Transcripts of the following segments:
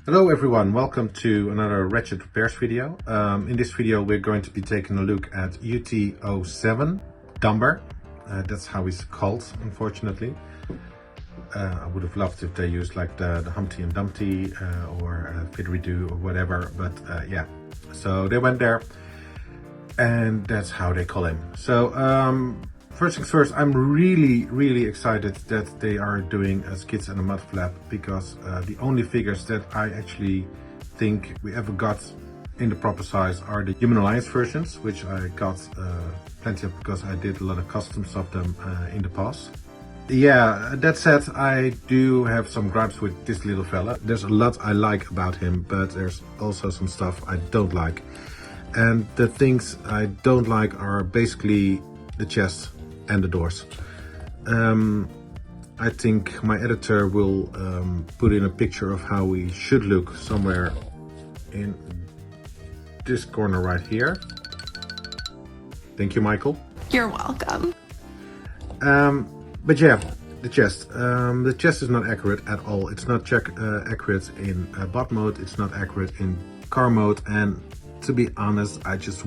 Hello everyone, welcome to another Ratchet Repairs video. In this video we're going to be taking a look at UT-07 Dumber. That's how it's called, unfortunately. I would have loved if they used like the Humpty and Dumpty or Fidgeridoo or whatever, but yeah. So they went there and that's how they call him. So first things first, I'm really excited that they are doing a Skids and a Mudflap, because the only figures that I actually think we ever got in the proper size are the Human Alliance versions, which I got plenty of because I did a lot of customs of them in the past. Yeah, that said, I do have some gripes with this little fella. There's a lot I like about him, but there's also some stuff I don't like. And the things I don't like are basically the chest and the doors. I think my editor will put in a picture of how we should look somewhere in this corner right here. Thank you, Michael. You're welcome. But yeah, the chest. The chest is not accurate at all. It's not accurate in bot mode. It's not accurate in car mode. And to be honest, I just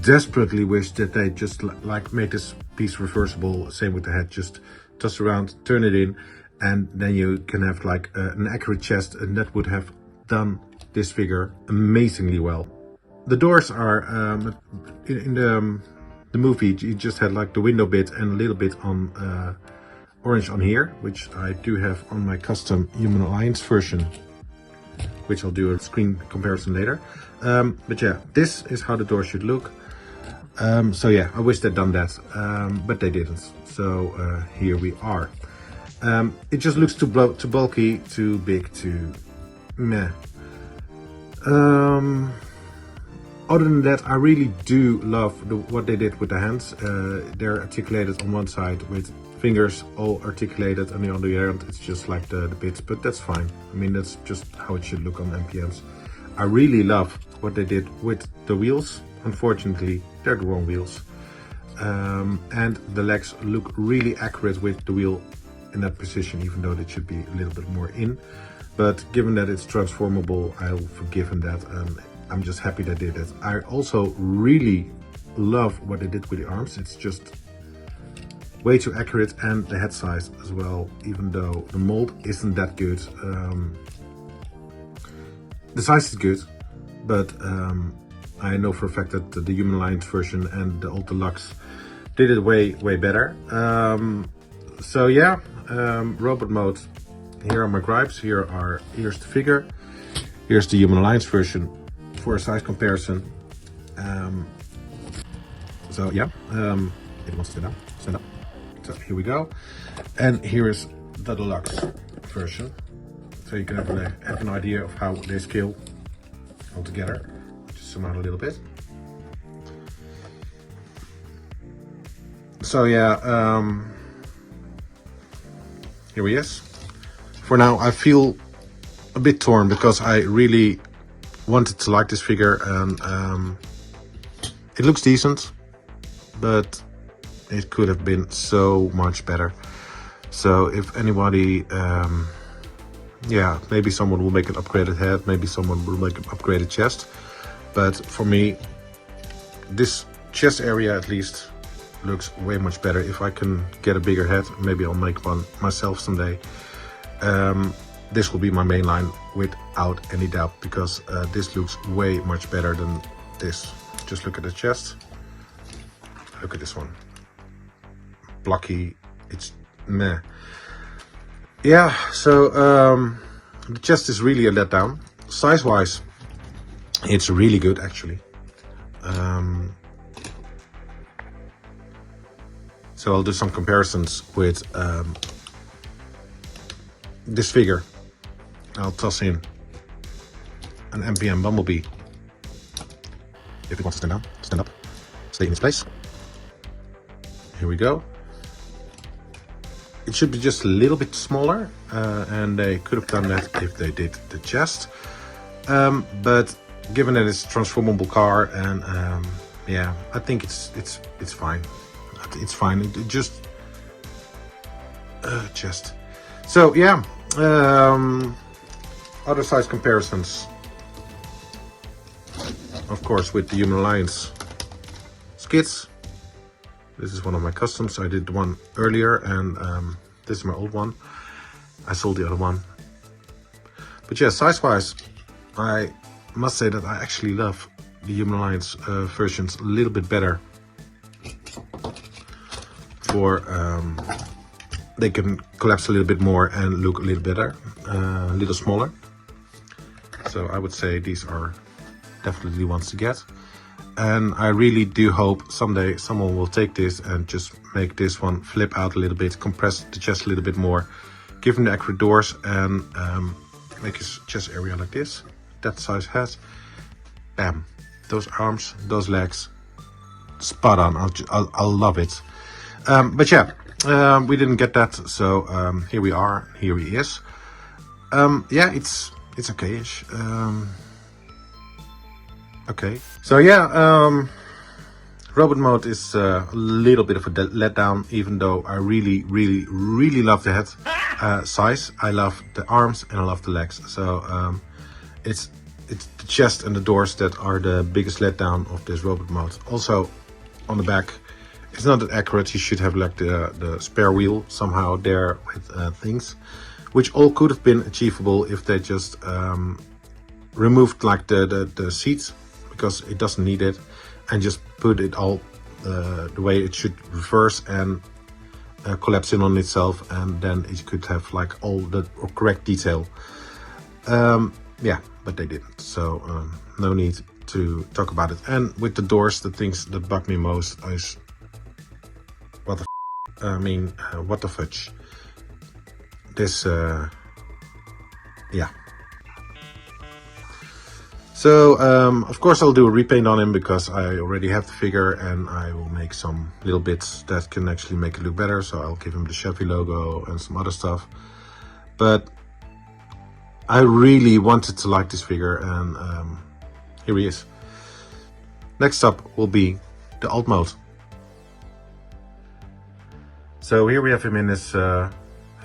desperately wished that they just like made this piece reversible. Same with the head. Just toss around, turn it in, and then you can have like an accurate chest, and that would have done this figure amazingly well. The doors are in the movie, you just had like the window bit and a little bit on orange on here, which I do have on my custom Human Alliance version, which I'll do a screen comparison later. But yeah, this is how the door should look. So yeah, I wish they'd done that, but they didn't. So here we are. It just looks too bulky, too big, too meh. Other than that, I really do love what they did with the hands. They're articulated on one side with fingers all articulated, and on the other end it's just like the bits, but that's fine. I mean, that's just how it should look on MPMs. I really love what they did with the wheels. Unfortunately, they're the wrong wheels. And the legs look really accurate with the wheel in that position, even though they should be a little bit more in. But given that it's transformable, I'll forgive them that. I'm just happy they did it. I also really love what they did with the arms. It's just way too accurate, and the head size as well, even though the mold isn't that good. The size is good, but I know for a fact that the Human Alliance version and the old deluxe did it way better. So yeah, robot mode. Here are my gripes. Here's the figure. Here's the Human Alliance version for a size comparison. So yeah, it wants to stand up. So here we go, and here is the deluxe version. So you can have an idea of how they scale all together. Just zoom out a little bit. So yeah, here he is. For now, I feel a bit torn because I really wanted to like this figure, and it looks decent, but it could have been so much better. So if anybody, yeah, maybe someone will make an upgraded head, maybe someone will make an upgraded chest, but for me, this chest area at least looks way much better. If I can get a bigger head, maybe I'll make one myself someday. This will be my main line without any doubt, because this looks way much better than this. Just look at the chest. Look at this one. Blocky. It's meh. Yeah, so the chest is really a letdown. Size-wise, it's really good actually. So I'll do some comparisons with this figure. I'll toss in an MPM Bumblebee. If it wants to stand up, stay in its place. Here we go. It should be just a little bit smaller, and they could have done that if they did the chest. But given that it's a transformable car, and yeah, I think it's fine. It's fine. It just chest. So yeah, other size comparisons, of course, with the Human Alliance skids. This is one of my customs. I did one earlier, and this is my old one. I sold the other one. But yeah, size-wise, I must say that I actually love the Human Alliance versions a little bit better. For they can collapse a little bit more and look a little better, a little smaller. So I would say these are definitely ones to get. And I really do hope someday someone will take this and just make this one flip out a little bit, compress the chest a little bit more, give him the accurate doors, and make his chest area like this. That size has, bam, those arms, those legs, spot on. I'll love it. But yeah, we didn't get that, so here we are. Here he is. Yeah, it's okay-ish. Okay, so yeah, robot mode is a little bit of a letdown, even though I really love the head size. I love the arms and I love the legs. So it's the chest and the doors that are the biggest letdown of this robot mode. Also, on the back, it's not that accurate. You should have like the spare wheel somehow there with things, which all could have been achievable if they just removed like the seats, because it doesn't need it, and just put it all the way it should reverse and collapse in on itself, and then it could have like all the correct detail. Yeah, but they didn't, so no need to talk about it. And with the doors, the things that bug me most is what the what the fudge. This yeah. So of course I'll do a repaint on him, because I already have the figure, and I will make some little bits that can actually make it look better. So I'll give him the Chevy logo and some other stuff. But I really wanted to like this figure, and here he is. Next up will be the alt mode. So here we have him in his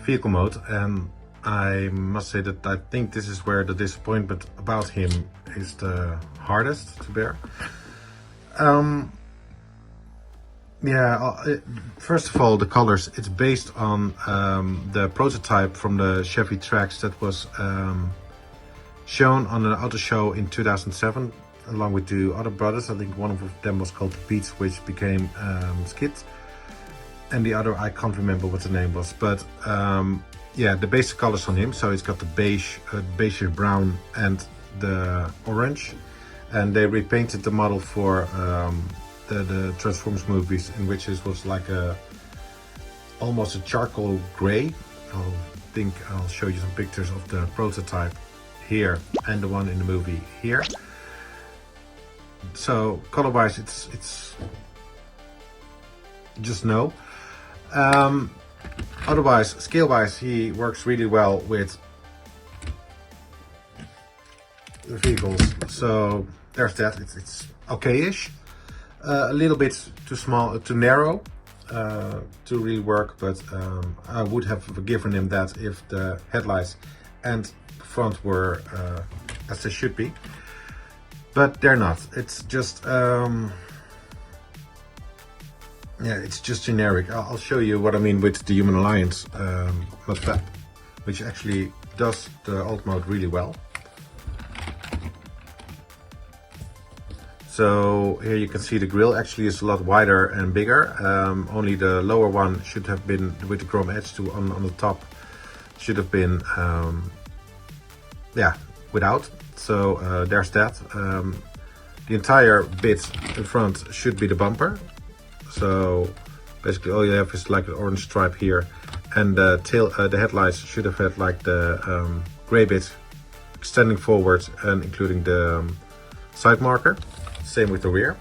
vehicle mode, and I must say that I think this is where the disappointment about him is the hardest to bear. Yeah, first of all, the colors. It's based on the prototype from the Chevy Trax that was shown on an auto show in 2007, along with two other brothers. I think one of them was called Pete, which became Skid, and the other, I can't remember what the name was, but yeah, the basic colors on him. So it's got the beige, beige brown, and the orange, and they repainted the model for the Transformers movies, in which it was like almost a charcoal gray. I'll show you some pictures of the prototype here and the one in the movie here. So color-wise, it's just no. Otherwise, scale-wise, he works really well with the vehicles. So there's that. It's okay-ish. A little bit too small, too narrow to really work, but I would have forgiven him that if the headlights and front were as they should be. But they're not. It's just yeah, it's just generic. I'll show you what I mean with the Human Alliance Mudflap, which actually does the alt mode really well. So here you can see the grille actually is a lot wider and bigger. Only the lower one should have been, with the chrome edge on the top, should have been yeah, without. So there's that. The entire bit in front should be the bumper. So basically all you have is like an orange stripe here, and the tail, the headlights should have had like the gray bit extending forward and including the side marker. Same with the rear.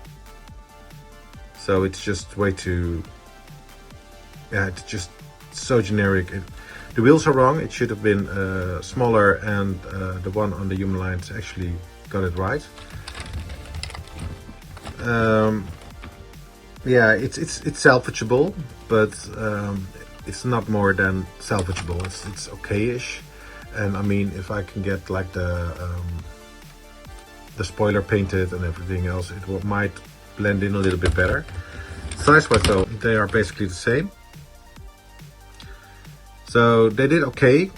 So it's just way too, yeah, it's just so generic. The wheels are wrong. It should have been smaller, and the one on the Human Alliance actually got it right. Yeah, it's salvageable, but it's not more than salvageable. It's okay-ish. And I mean, if I can get like the spoiler painted and everything else, it might blend in a little bit better. Size-wise though, they are basically the same. So they did okay,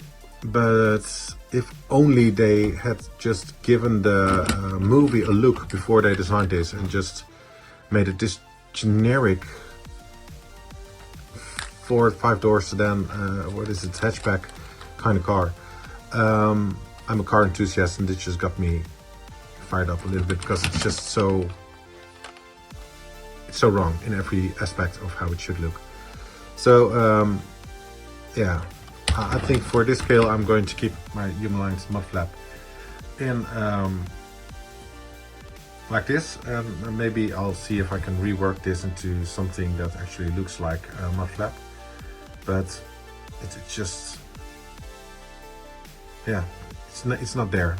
but if only they had just given the movie a look before they designed this and just made it this generic 4 or 5 door sedan, what is it, hatchback kind of car. I'm a car enthusiast and this just got me fired up a little bit because it's just so wrong in every aspect of how it should look. So yeah, I think for this scale I'm going to keep my Human-Lines Mudflap in like this, and maybe I'll see if I can rework this into something that actually looks like a Mudflap, but it's just, yeah, it's not there.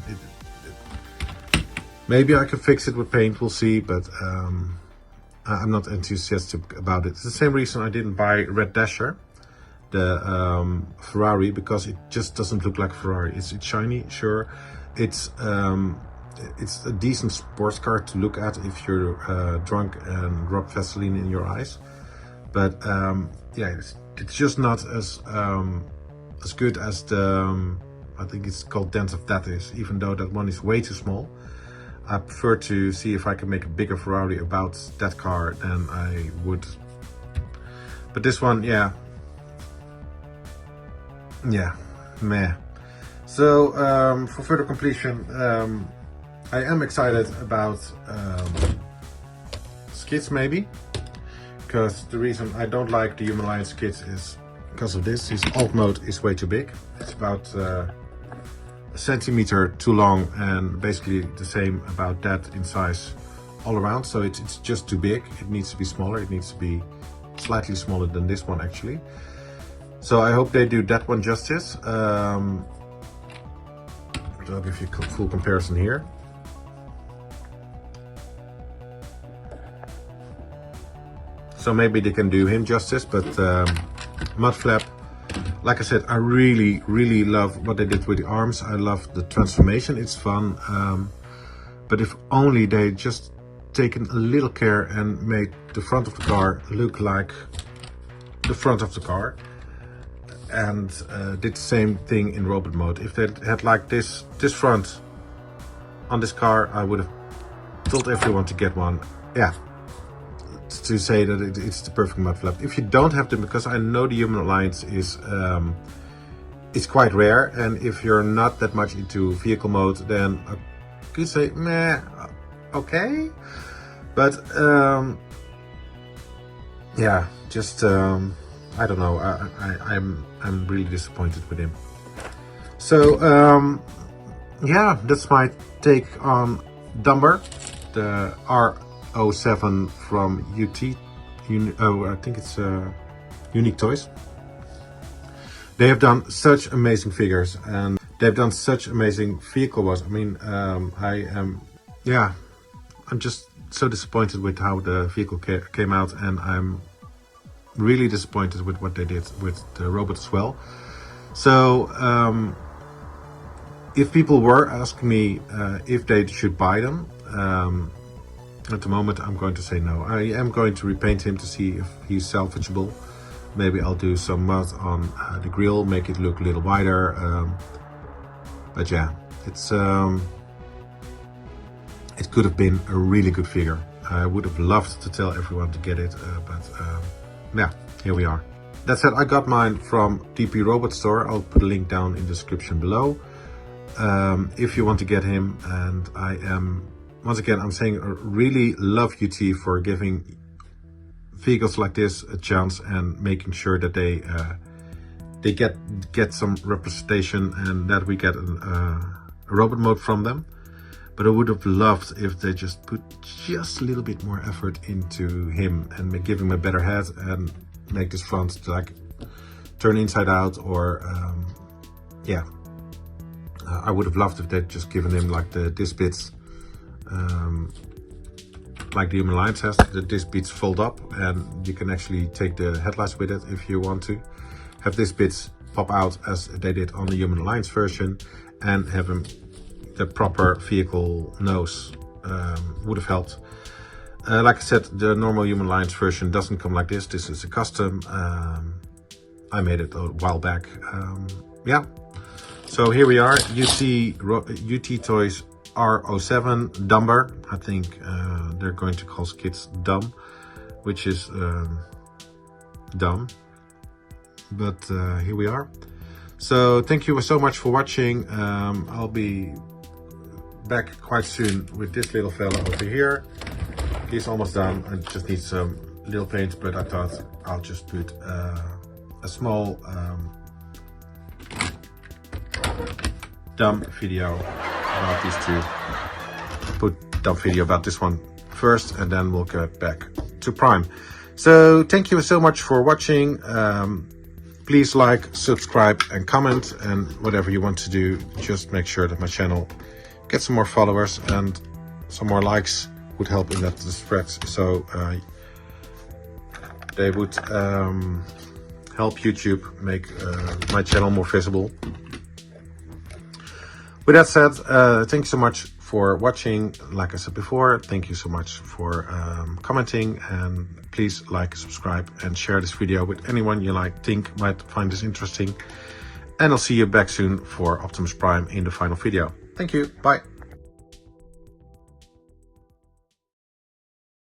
Maybe I can fix it with paint, we'll see, but I'm not enthusiastic about it. It's the same reason I didn't buy Red Dasher, the Ferrari, because it just doesn't look like a Ferrari. It's shiny, sure. It's a decent sports car to look at if you're drunk and rub Vaseline in your eyes. But yeah, it's just not as good as the, I think it's called Dance of Death is, even though that one is way too small. I prefer to see if I can make a bigger Ferrari about that car than I would. But this one, yeah, meh. So for further completion, I am excited about skids maybe, because the reason I don't like the Human-Lines skids is because of this. His alt mode is way too big. It's about a centimeter too long, and basically the same about that in size all around. So it's just too big. It needs to be smaller. It needs to be slightly smaller than this one actually. So I hope they do that one justice. So I'll give you a full comparison here. So maybe they can do him justice, but Mudflap, like I said, I really love what they did with the arms. I love the transformation, it's fun. But if only they just taken a little care and made the front of the car look like the front of the car, and did the same thing in robot mode. If they had like this front on this car, I would have told everyone to get one. Yeah, to say that it's the perfect Mudflap. If you don't have them, because I know the Human-Lines is quite rare, and if you're not that much into vehicle mode, then I could say meh, okay, but yeah, just I don't know. I'm really disappointed with him. So yeah, that's my take on Dumber, the R07 from UT. I think it's Unique Toys. They have done such amazing figures, and they've done such amazing vehicle was. I mean, I'm just so disappointed with how the vehicle came out, and I'm really disappointed with what they did with the robot as well. So if people were asking me if they should buy them, at the moment I'm going to say no. I am going to repaint him to see if he's salvageable. Maybe I'll do some mud on the grille, make it look a little wider, but yeah, it could have been a really good figure. I would have loved to tell everyone to get it, but yeah, here we are. That said, I got mine from TP Robot Store. I'll put a link down in the description below if you want to get him. And I am, once again, I'm saying I really love UT for giving vehicles like this a chance and making sure that they get some representation and that we get a robot mode from them. But I would have loved if they just put just a little bit more effort into him and give him a better head and make this front like turn inside out, or yeah, I would have loved if they'd just given him like the disc bits, like the Human-Lines has. The disc bits fold up and you can actually take the headlights with it if you want to. Have disc bits pop out as they did on the Human Alliance version, and having the proper vehicle nose would have helped. Like I said, the normal Human Alliance version doesn't come like this. This is a custom. I made it a while back. Yeah. So here we are, UT Toys R07 Dumber. I think they're going to call kids dumb, which is dumb. But here we are. So thank you so much for watching. I'll be back quite soon with this little fella over here. He's almost done. I just need some little paint, but I thought I'll just put a small dumb video about these two. Put dumb video about this one first, and then we'll get back to Prime. So thank you so much for watching. Please like, subscribe and comment, and whatever you want to do, just make sure that my channel gets some more followers, and some more likes would help in that spread. So they would help YouTube make my channel more visible. With that said, thank you so much for watching. Like I said before, thank you so much for commenting, and please like, subscribe and share this video with anyone you think might find this interesting. And I'll see you back soon for Optimus Prime in the final video. Thank you. Bye.